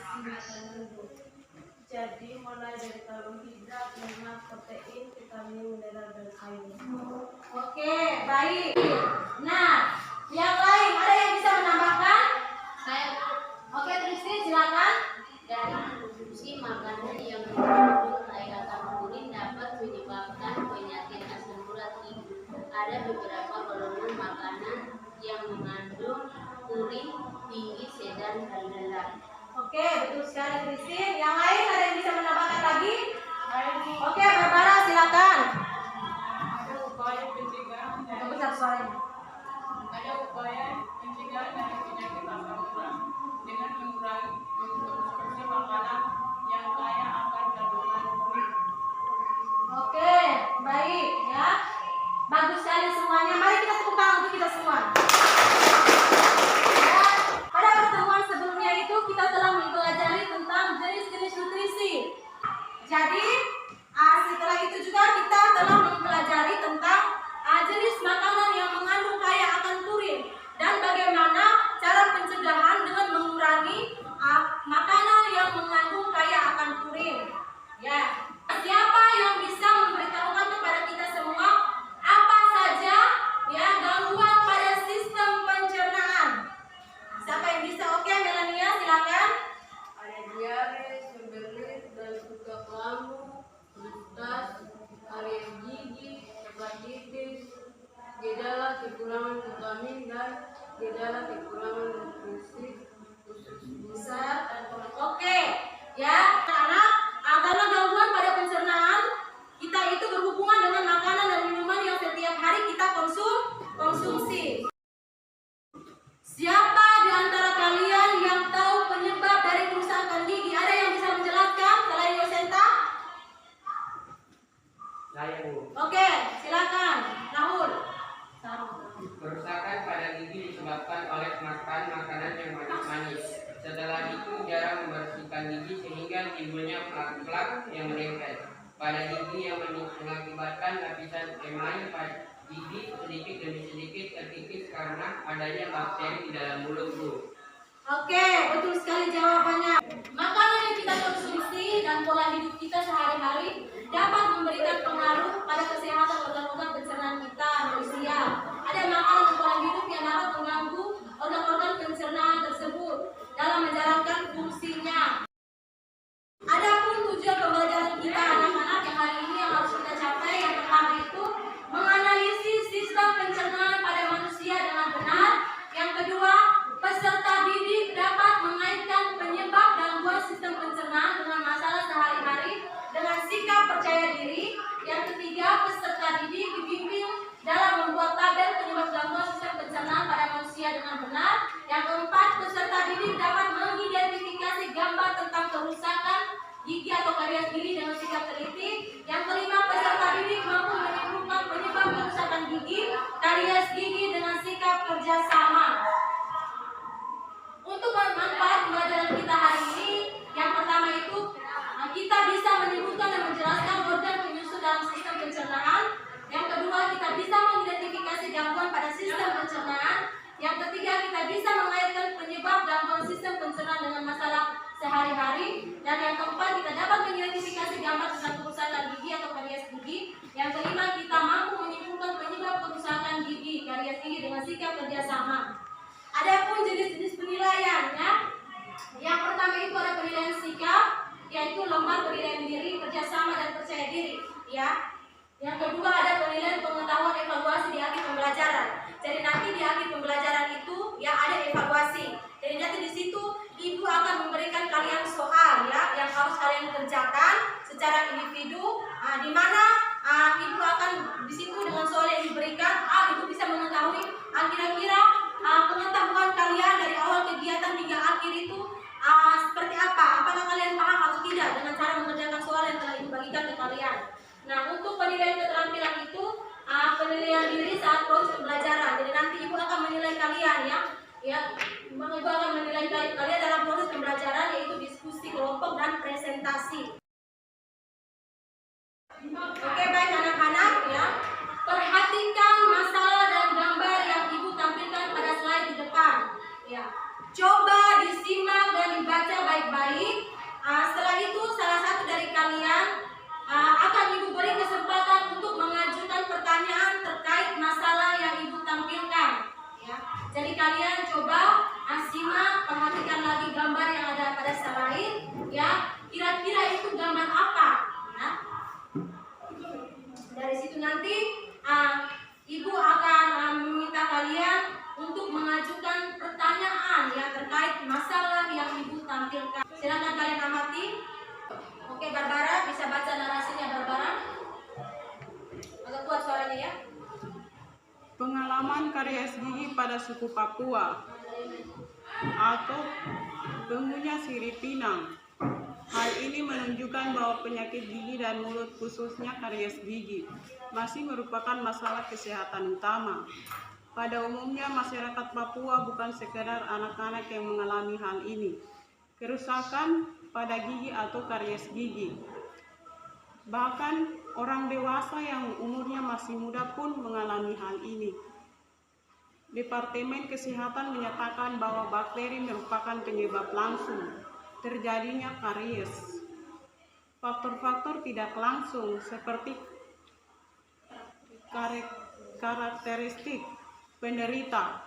isi makanan, Bu. Jadi mulai dari karbohidrat, lemak, protein, vitamin, mineral, dan air. Oke, baik. Nah, yang lain ada yang bisa menambahkan? Saya. Oke, Tristin silakan. Dari konsumsi makanan yang mengandung kaya asam urin dapat menyebabkan penyakit asam urat ibu. Ada beberapa golongan makanan yang mengandung urin tinggi, sedang, dan rendah. Oke, betul sekali Tristin. Yang lain ada yang bisa menambahkan lagi? Oke, Barbara silakan. Ada upaya pencegahan dari Besar suaranya. dari penyakit asam urat dengan mengurangi mengkonsumsi makanan yang kaya akan kandungan urin. Oke, baik ya. Bagus sekali semuanya. Mari kita tepuk tangan untuk kita semua. Ya, pada pertemuan sebelumnya itu kita telah mempelajari tentang jenis-jenis nutrisi. Jadi, setelah itu juga kita telah mempelajari tentang jenis makanan yang mengandung kaya akan purin dan bagaimana cara pencegahan dengan mengurangi makanan yang mengandung kaya akan purin. Ya, siapa yang bisa memberitahukan kepada kita semua apa saja ya gangguan pada sistem pencernaan? Siapa yang bisa? Oke, Melania silakan. Ada diare, sembelit, dan suka lambung, frustasi, karies gigi, hepatitis, gejala kekurangan vitamin, dan gejala kekurangan nutrisi usus besar dan Oke, ya, karena gangguan pada pencernaan kita itu berhubungan dengan makanan dan minuman yang setiap hari kita konsumsi. Siapa di antara kalian yang tahu penyebab dari kerusakan gigi? Ada yang bisa menjelaskan selain Yosenta? Saya, Bu. Oke, silakan, Rahul. Kerusakan pada gigi disebabkan oleh makan makanan yang manis-manis. Setelah itu jarang membersihkan gigi sehingga timbulnya plak-plak yang menempel pada gigi yang mengakibatkan lapisan emai pada gigi sedikit demi sedikit terkikis karena adanya bakteri di dalam mulut, Bu. Oke, betul sekali jawabannya. Makanan yang kita konsumsi dan pola hidup kita sehari-hari dapat memberikan pengaruh pada kesehatan organ-organ pencernaan kita manusia. Ada makanan dan pola hidup yang dapat mengganggu organ-organ pencernaan tersebut dalam menjalankan fungsinya. Adapun tujuan pembelajaran kita anak-anak yang hari ini yang harus kita capai, yang pertama itu menganalisis sistem pencernaan pada manusia dengan benar. Yang kedua, peserta didik dapat mengaitkan penyebab gangguan sistem pencernaan dengan masalah sehari-hari dengan sikap percaya diri. Yang ketiga, peserta didik dibimbing dalam membuat tabel penyebab gangguan sistem pencernaan pada manusia dengan benar. Yang keempat, peserta didik dapat mengidentifikasi gambar tentang kerusakan gigi atau karies gigi dengan sikap teliti. Yang kelima, peserta didik mampu menyimpulkan penyebab kerusakan gigi, karies gigi dengan sikap kerjasama. Untuk manfaat pembelajaran kita hari ini, yang pertama itu kita bisa menyebutkan dan menjelaskan organ penyusun dalam sistem pencernaan. Yang kedua, kita bisa mengidentifikasi gangguan pada sistem pencernaan. Yang ketiga, kita bisa mengaitkan penyebab gangguan sistem pencernaan dengan masalah sehari-hari. Dan yang keempat, kita dapat mengidentifikasi gambar tentang kerusakan gigi atau karies gigi. Yang kelima, kita mampu menyimpulkan penyebab kerusakan gigi, karies gigi dengan sikap kerjasama. Adapun jenis-jenis penilaian, ya. Yang pertama itu ada penilaian sikap, yaitu lembar penilaian diri, kerjasama, dan percaya diri, ya. Yang kedua ada penilaian pengetahuan evaluasi di akhir pembelajaran. Jadi nanti di akhir pembelajaran itu ya ada evaluasi. Jadi nanti di situ ibu akan memberikan kalian soal ya yang harus kalian kerjakan secara individu. Di mana ibu akan di situ dengan soal yang diberikan, ibu bisa mengetahui kira-kira pengetahuan kalian dari awal kegiatan hingga akhir itu seperti apa. Apakah kalian paham atau tidak dengan cara mengerjakan soal yang telah ibu bagikan ke kalian. Nah, untuk penilaian keterampilan itu penilaian diri saat proses pembelajaran. Jadi nanti ibu akan menilai kalian ya, ibu akan menilai kalian dalam proses pembelajaran, yaitu diskusi kelompok dan presentasi. Oke, baik anak-anak ya, perhatikan masalah dan gambar yang ibu tampilkan pada slide di depan. Ya, coba disimak dan dibaca baik-baik. kalian coba simak, perhatikan lagi gambar yang ada pada slide ya. Kira-kira itu gambar apa? Ya. Dari situ nanti Ibu akan meminta kalian untuk mengajukan pertanyaan ya terkait masalah yang Ibu tampilkan. Silakan kalian amati. Oke, Barbara bisa baca narasinya, Barbara. Agak kuat suaranya ya. Pengalaman karies gigi pada suku Papua atau pengunya sirip Pinang. Hal ini menunjukkan bahwa penyakit gigi dan mulut, khususnya karies gigi, masih merupakan masalah kesehatan utama. Pada umumnya masyarakat Papua bukan sekedar anak-anak yang mengalami hal ini. Kerusakan pada gigi atau karies gigi. Bahkan orang dewasa yang umurnya masih muda pun mengalami hal ini. Departemen Kesehatan menyatakan bahwa bakteri merupakan penyebab langsung terjadinya karies. Faktor-faktor tidak langsung seperti karakteristik penderita,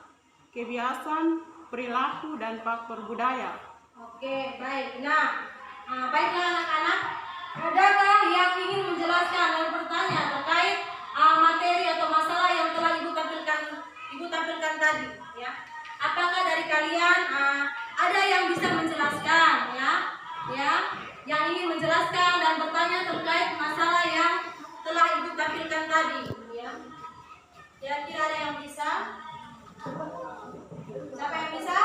kebiasaan, perilaku, dan faktor budaya. Oke, baik. Baiklah anak-anak. Adakah yang ingin menjelaskan dan bertanya terkait materi atau masalah yang telah Ibu tampilkan tadi? Ya. Apakah dari kalian ada yang bisa menjelaskan? Yang ingin menjelaskan dan bertanya terkait masalah yang telah Ibu tampilkan tadi? Ya. Kira-kira ada yang bisa? Siapa yang bisa?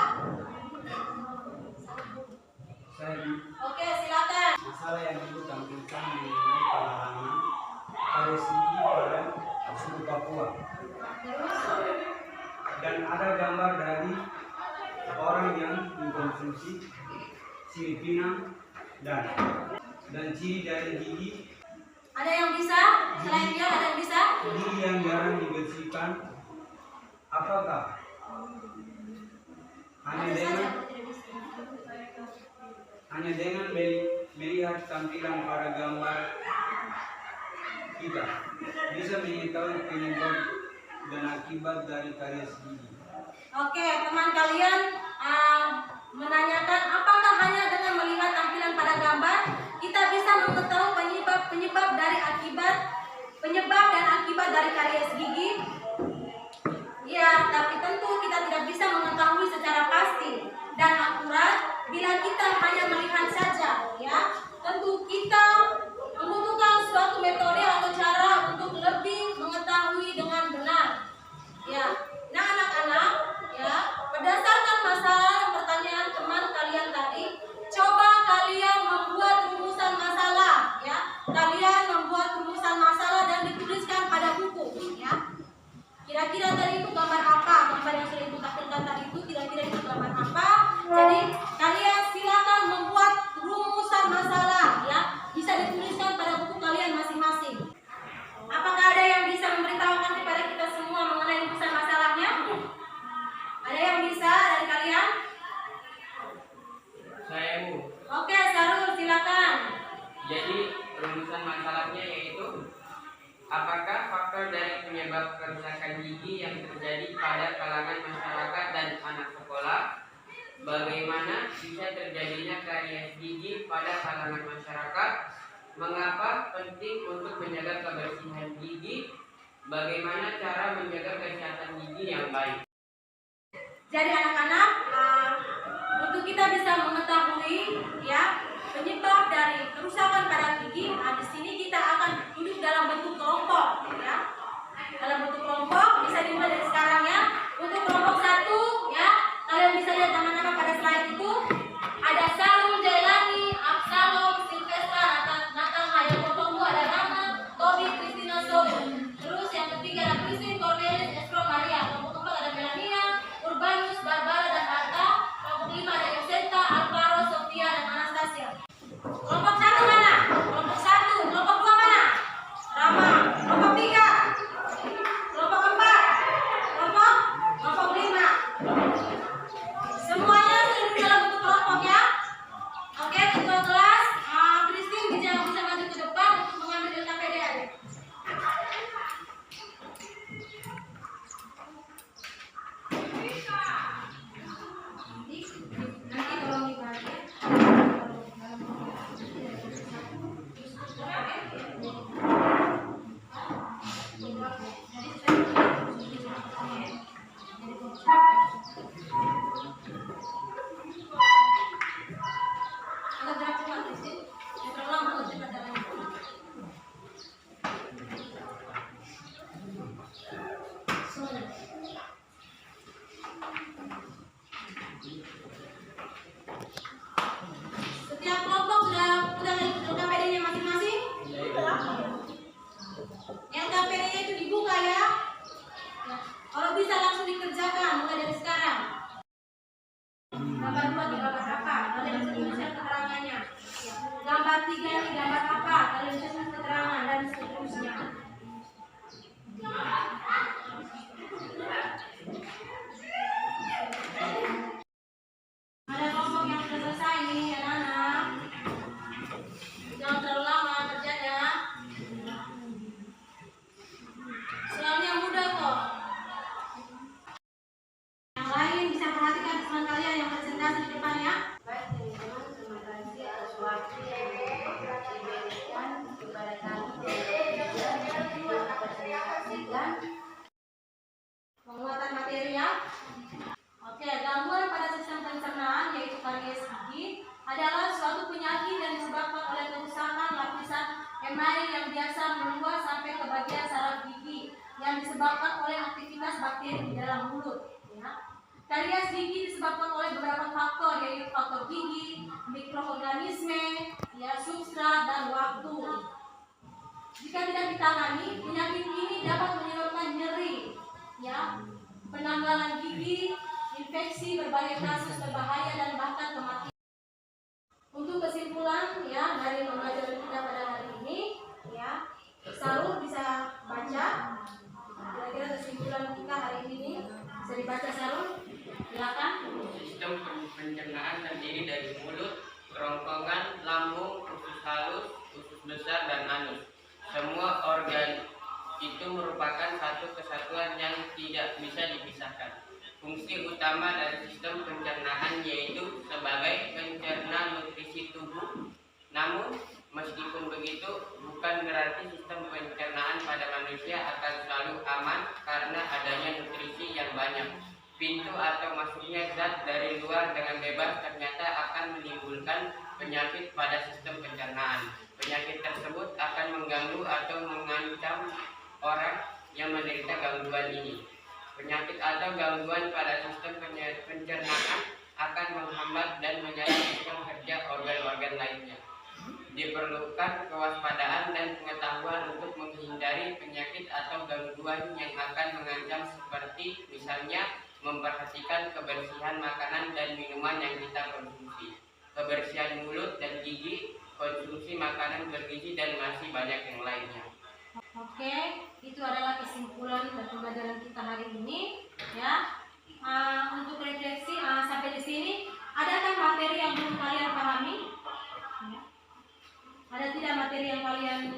Oke, silakan. Masalah yang Ibu tampilkan mengenai pengalaman karies gigi pada suku Papua. Dan ada gambar dari orang yang mengkonsumsi sirip Pinang dan ciri dari gigi. Ada yang bisa? Selain dia ada yang bisa? Gigi yang jarang dibersihkan. Apakah hanya dengan melihat tampilan pada gambar kita bisa mengetahui penyebab dan akibat dari karies gigi? Oke, teman kalian menanyakan apakah hanya dengan melihat tampilan pada gambar kita bisa mengetahui penyebab dan akibat dari karies gigi? Ya, tapi tentu kita tidak bisa mengetahui secara pasti dan akurat bila kita hanya melihat saja, ya. Tentu kita membutuhkan suatu metode atau cara untuk lebih mengetahui dengan benar. Ya. Nah, anak-anak, ya, berdasarkan masalah dan pertanyaan teman kalian tadi, coba kalian membuat rumusan masalah, ya. Kalian membuat rumusan masalah dan dituliskan pada buku, ya. Kira-kira tadi itu gambar apa? Gambar yang sudah Ibu tampilkan tadi itu kira-kira itu gambar apa? Jadi kalian silakan membuat rumusan masalah, ya. Bisa dituliskan pada buku kalian masing-masing. Apakah ada yang bisa memberitahukan kepada kita semua mengenai rumusan masalahnya? Ada yang bisa dari kalian? Saya, Bu. Oke, Sarul, silakan. Jadi rumusan masalahnya yaitu apakah faktor dari penyebab kerusakan gigi yang terjadi pada kalangan masyarakat dan anak sekolah? Bagaimana bisa terjadinya karies gigi pada kalangan masyarakat? Mengapa penting untuk menjaga kebersihan gigi? Bagaimana cara menjaga kesehatan gigi yang baik? Jadi anak-anak, untuk kita bisa mengetahui ya penyebab dari kerusakan pada gigi, di sini kita akan duduk dalam bentuk kelompok, ya. Dalam bentuk kelompok bisa dimulai dari sekarang ya. Untuk kelompok 1, ya, kalian bisa lihat nama-nama pada slide itu. Ada Sarul Jailani, Absalom, Silvestra, Natal Hayakotomu, ada Rama, Tobi, Christina Sobo. Terus yang ketiga ada Christine Cornelis, Estro Maria. Kelompok 4 ada Melania, Urbanus, Barbara, dan Arta. Kelompok 5 ada Yoseta, Alva, gambar 3 ini gambar apa? Kalian bisa kasih keterangan dan seterusnya. Ada kelompok yang sudah selesai nih anak-anak. Jangan terlalu lama kerjanya. Soalnya mudah kok. Yang lain bisa perhatikan teman kalian yang presentasi di depan ya. Baik teman-teman, terima kasih atas waktu yang diberikan kepada kami untuk presentasikan Penguatan materi ya. Oke, gangguan pada sistem pencernaan yaitu karies gigi adalah suatu penyakit yang disebabkan oleh kerusakan lapisan email yang biasa meluas sampai ke bagian saraf gigi yang disebabkan oleh aktivitas bakteri di dalam mulut. Ya. Karies gigi disebabkan oleh beberapa faktor yaitu faktor gigi, mikroorganisme, ya, substrat dan waktu. Jika tidak ditangani, penyakit ini dapat menyebabkan nyeri, ya, penanggalan gigi, infeksi, berbagai kasus berbahaya dan bahkan kematian. Untuk kesimpulan ya dari pembelajaran kita pada hari ini, ya, Sarul bisa baca kira-kira kesimpulan kita hari ini. Bisa dibaca Sarul? Silakan. Sistem pencernaan terdiri dari mulut, kerongkongan, lambung, usus halus, usus besar, dan anus. Semua organ itu merupakan satu kesatuan yang tidak bisa dipisahkan. Fungsi utama dari sistem pencernaan yaitu sebagai pencerna nutrisi tubuh. Namun, meskipun begitu, bukan berarti sistem pencernaan pada manusia akan selalu aman karena adanya nutrisi yang banyak. Pintu atau masuknya zat dari luar dengan bebas ternyata akan menimbulkan penyakit pada sistem pencernaan. Penyakit tersebut akan mengganggu atau mengancam orang yang menderita gangguan ini. Penyakit atau gangguan pada sistem pencernaan akan menghambat dan menyerang sistem kerja organ-organ lainnya. Diperlukan kewaspadaan dan pengetahuan untuk menghindari penyakit atau gangguan yang akan mengancam seperti misalnya memperhatikan kebersihan makanan dan minuman yang kita konsumsi, kebersihan mulut dan gigi, konsumsi makanan bergizi dan masih banyak yang lainnya. Oke, itu adalah kesimpulan dari pembelajaran kita hari ini. Ya, untuk refleksi sampai di sini, adakah materi yang belum kalian pahami? Ya. Ada tidak materi yang kalian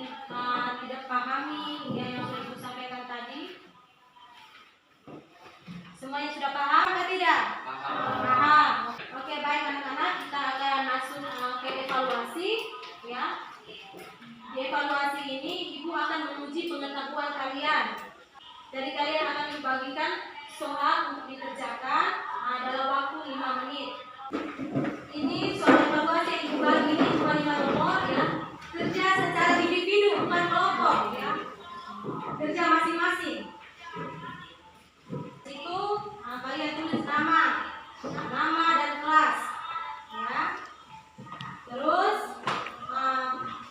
tidak pahami ya, yang sudah Ibu sampaikan tadi? Semuanya sudah paham atau tidak? Paham. Oke, baik anak-anak, kita akan masuk ke evaluasi. Ya. Di evaluasi ini, Ibu akan menguji pengetahuan kalian. Jadi kalian akan dibagikan soal untuk dikerjakan dalam waktu 5 menit. Ini soal evaluasi yang Ibu bagi ini cuma 5 nomor ya. Kerja secara individu bukan kelompok ya. Kerja masing-masing. Itu kalian tulis nama dan kelas ya. Terus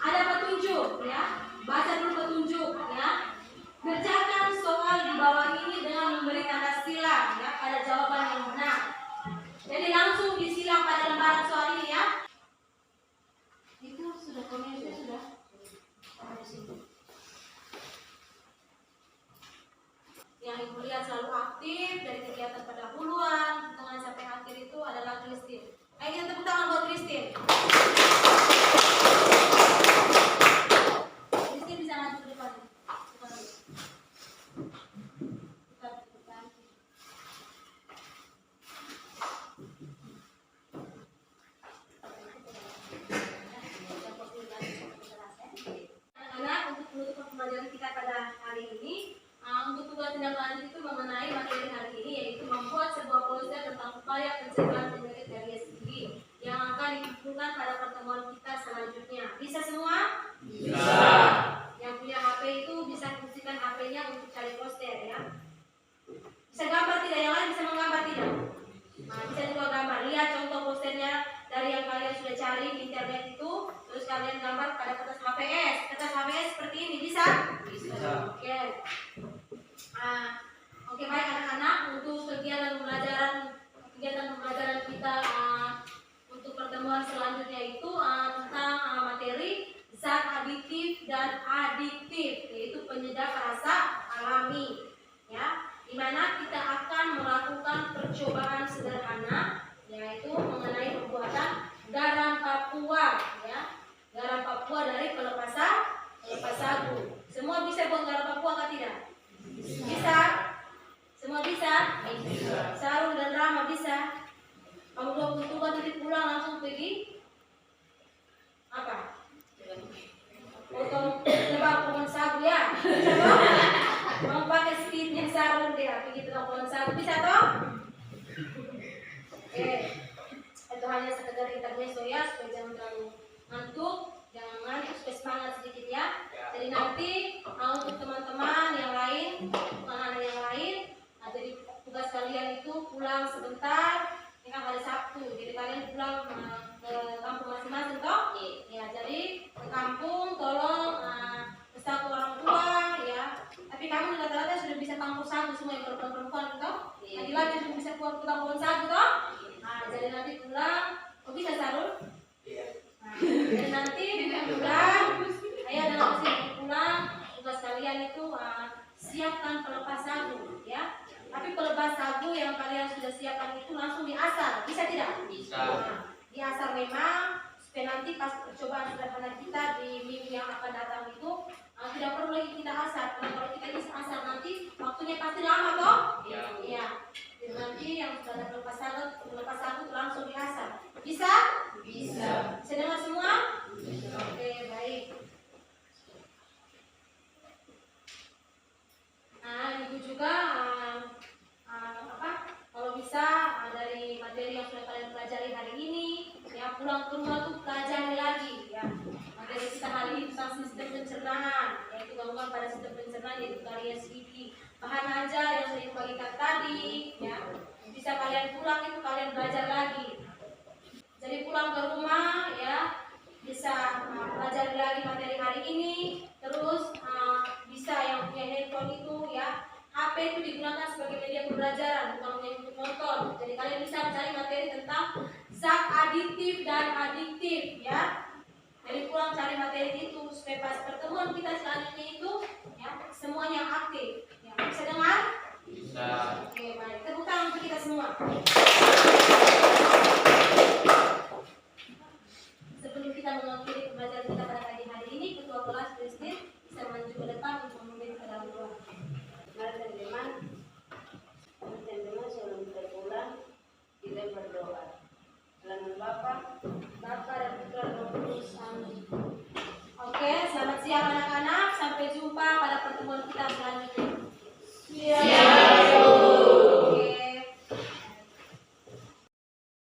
ada petunjuk ya, baca dulu petunjuk ya. Kerjakan soal di bawah ini dengan memberi tanda silang ya pada jawaban yang benar. Jadi langsung disilang pada lembaran soal ini ya. Itu sudah komennya sudah. Yang Ibu lihat selalu aktif dari kegiatan pendahuluan, tengah sampai akhir itu adalah Christine. Ayo kita tepuk tangan buat Christine. Christine bisa maju ke depan. Anak-anak, untuk menutup pembelajaran kita pada hari ini, untuk tugas tindak lanjut itu mengenai materi hari ini yaitu membuat sebuah poster tentang upaya pencegahan penyakit karies gigi yang akan dikumpulkan pada pertemuan kita selanjutnya. Bisa semua? Bisa. Yang punya HP itu bisa fungsikan HP-nya untuk cari poster ya. Bisa gambar tidak? Yang lain bisa menggambar tidak? Nah, bisa juga gambar. Lihat contoh posternya dari yang kalian sudah cari di internet itu, terus kalian gambar pada kertas HVS. Kertas HVS seperti ini bisa? Bisa. Oke. Oke, baik anak-anak, untuk kegiatan pembelajaran kita untuk pertemuan selanjutnya itu tentang materi yang kalian sudah siapkan itu langsung diasar, bisa tidak? Bisa. Nah, diasar memang supaya nanti pas percobaan sederhana kita di minggu yang akan datang itu tidak perlu lagi kita asar. Karena kalau kita bisa asar nanti waktunya pasti lama toh? Iya. Iya. Jadi nanti yang sudah ada lepas satu langsung diasar. Bisa? Bisa. Bisa dengar semua? Oke, baik. Nah, ibu juga kalau bisa dari materi yang sudah kalian pelajari hari ini, ya pulang ke rumah tuh pelajari lagi, ya. Materi kita hari ini tentang sistem pencernaan, yaitu gangguan pada sistem pencernaan yaitu karies gigi. Bahan ajar yang sudah dibagikan tadi, ya. Bisa kalian pulang itu kalian belajar lagi. Jadi pulang ke rumah, ya, bisa pelajari lagi materi hari ini, terus bisa yang punya handphone itu, ya. HP itu digunakan sebagai media pembelajaran, bukan hanya untuk nonton. Jadi kalian bisa mencari materi tentang zat adiktif dan adiktif, ya. Jadi pulang cari materi itu supaya pas pertemuan kita selanjutnya itu, ya, semuanya aktif. Ya, bisa dengar? Bisa. Oke, baik. Tepuk tangan untuk kita semua. Sebelum kita mengakhiri pembelajaran kita pada pagi hari ini, ketua kelas Christine bisa maju ke depan untuk memimpin ke dalam ruang. Mari teman-teman sebelum kita pulang kita berdoa. Dalam Bapa, dan Putra dan Roh Kudus. Amin. Oke, selamat siang anak-anak. Sampai jumpa pada pertemuan kita selanjutnya.